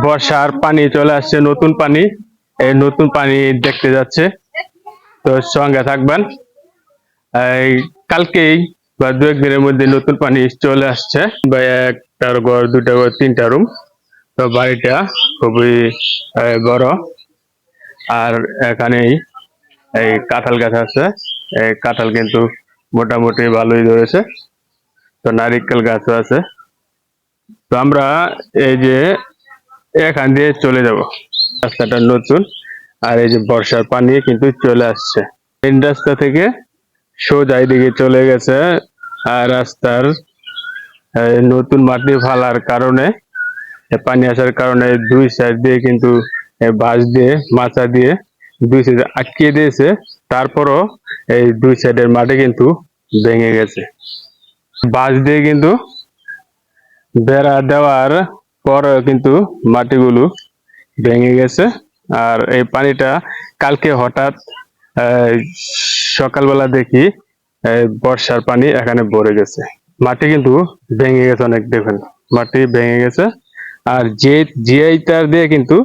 বর্ষার পানি চলে আসছে, নতুন পানি। এই নতুন পানি দেখতে যাচ্ছে, তো সঙ্গে থাকবেন। এই কালকেই বা দু একদিনের মধ্যে নতুন পানি চলে আসছে। বা একটার ঘর, দুটা ঘর, তিনটা রুম। তো বাড়িটা খুবই বড়। আর এখানেই এই কাঁঠাল গাছ আছে। এই কাঁঠাল কিন্তু মোটামুটি ভালোই ধরেছে। তো নারিকেল গাছও আছে। তো আমরা এই যে এখান দিয়ে চলে যাব, রাস্তাটা নতুন। আর এই যে বর্ষার পানি কিন্তু চলে আসছে মেন রাস্তা থেকে, সোজা দিকে চলে গেছে। আর রাস্তার নতুন মাটি ফালার কারণে, পানি আসার কারণে দুই সাইড দিয়ে কিন্তু বাঁশ দিয়ে, মাচা দিয়ে দুই সাইডে আটকিয়ে দিয়েছে। তারপরও এই দুই সাইডের মাটি কিন্তু ভেঙে গেছে। বাঁশ দিয়ে কিন্তু বেড়া দেওয়ার পরেও কিন্তু মাটিগুলো ভেঙে গেছে। আর এই পানিটা কালকে হঠাৎ আহ, সকালবেলা দেখি বর্ষার পানি এখানে ভরে গেছে। মাটি কিন্তু ভেঙে গেছে অনেক, দেখেন মাটি ভেঙে গেছে। আর যে জিআই তার দিয়ে কিন্তু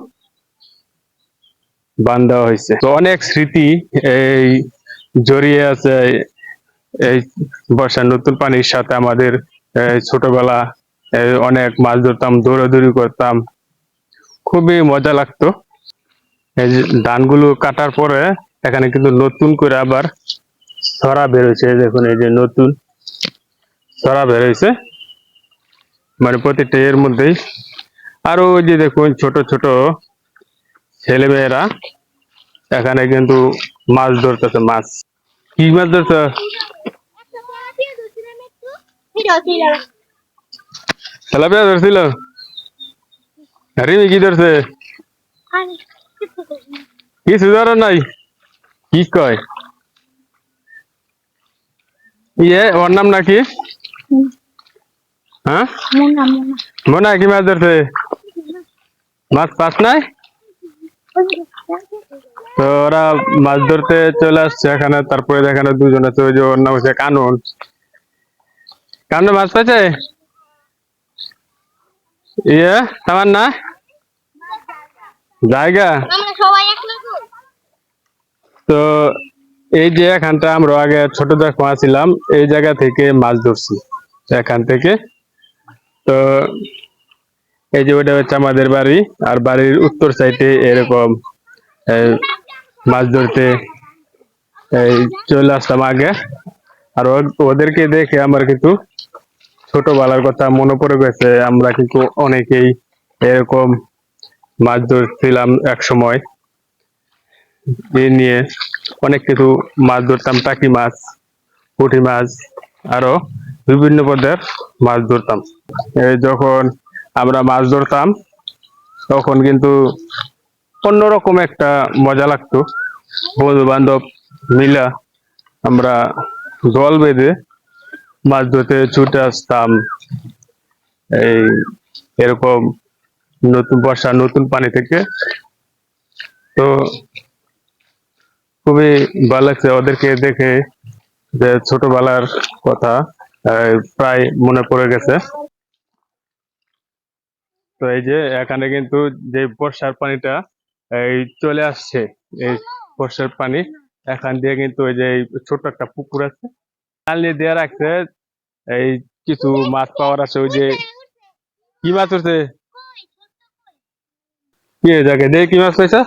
বাঁধ দেওয়া হয়েছে। তো অনেক স্মৃতি এই জড়িয়ে আছে এই বর্ষার নতুন পানির সাথে। আমাদের ছোটবেলা অনেক মাছ ধরতাম, দৌড়াদৌড়ি করতাম, খুবই মজা লাগতো। এই যে ধানগুলো কাটার পরে এখানে কিন্তু নতুন করে আবার ছড়া বেরোইছে। দেখুন এই যে নতুন ছড়া বেরোইছে, মানে প্রতিটা এর মধ্যেই। আরো ওই যে দেখুন ছোট ছোট ছেলে মেয়েরা এখানে কিন্তু মাছ ধরতেছে। মাছ, কি মাছ ধরছে? তেলাপিয়া ধরছিল। রিমি কি ধরছে? কিছু ধরে নাই। কি কয়? ইয়ে ওর নাম নাকি? হ্যাঁ, মোনা। কি মাছ ধরছে? মাছ পাস নাই। তো ওরা মাছ ধরতে চলে আসছে এখানে। তারপরে এখানে দুজন আছে, ওই যে ওর নাম হচ্ছে কানন। কানন মাছ পেয়েছে? ইয়ে আমার না জায়গা। তো এই যে এখানটা আমরা আগে ছোট যখন ছিলাম, এই জায়গা থেকে মাছ ধরছি এখান থেকে। তো এই যে ওটা হচ্ছে আমাদের বাড়ি। আর বাড়ির উত্তর সাইডে এরকম মাছ ধরতে এই চলে আসতাম আগে। আর ওদেরকে দেখে আমার কিন্তু ছোটবেলার কথা মনে পড়ে গেছে। আমরা কিন্তু অনেকেই এরকম মাছ ধরছিলাম এক সময়। এই নিয়ে অনেক কিছু মাছ ধরতাম, টাকি মাছ, পুঁটি মাছ, আরো বিভিন্ন পদের মাছ ধরতাম। এই যখন আমরা মাছ ধরতাম তখন কিন্তু অন্যরকম একটা মজা লাগতো। বন্ধু বান্ধব মিলা আমরা দল বেঁধে মাছ ধরতে ছুটে আসতাম। এই এরকম নতুন বর্ষা, নতুন পানি থেকে। তো খুবই ভালো লাগছে ওদেরকে দেখে, যে ছোটবেলার কথা প্রায় মনে পড়ে গেছে। তো এই যে এখানে কিন্তু যে বর্ষার পানিটা এই চলে আসছে, এই বর্ষার পানি এখান দিয়ে কিন্তু ওই যে ছোট্ট একটা পুকুর আছে, জানলি দিয়ে রাখছে। এই কিছু মাছ পাওয়ার আছে। ওই যে কি মাছ উঠছে, কি জায়গায় দেখে কি মাছ পাইছা?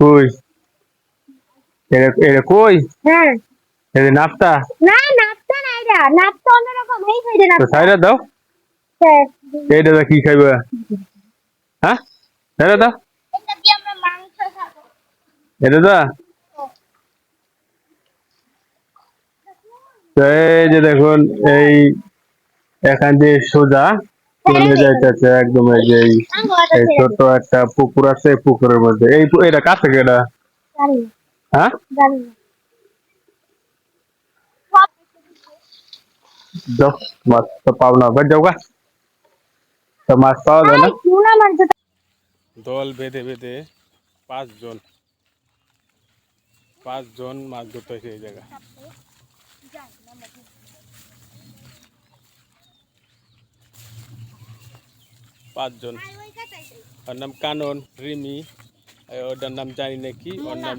কই এটা কই? এই নাপতা না, নাপতা না, এটা নাপতা অন্যরকম। এই সাইডে নাপতা, সাইডে দাও। এইটা কি খাইবা? হ্যাঁ, এটা দাও। এটা দিয়ে আমরা মাংস খাবো। এটা দাও। এই যে দেখুন, এই এখান দিয়ে সোজা চলে যাইতেছে একদম। এই যে এই ছোট একটা পুকুর আছে, পুকুরের মধ্যে এই এটা কাছ থেকে এটা। হ্যাঁ, যাও, মাছ তো পাও না, বাট যাও গা। তো মাছ পাওয়া যায় না। দল বেঁধে বেঁধে পাঁচজন পাঁচজন মাছ ধরতে হয়েছে এই জায়গা। 5 জন। ওর নাম কানন, রিমি, ওটার নাম জানি না কি, ওর নাম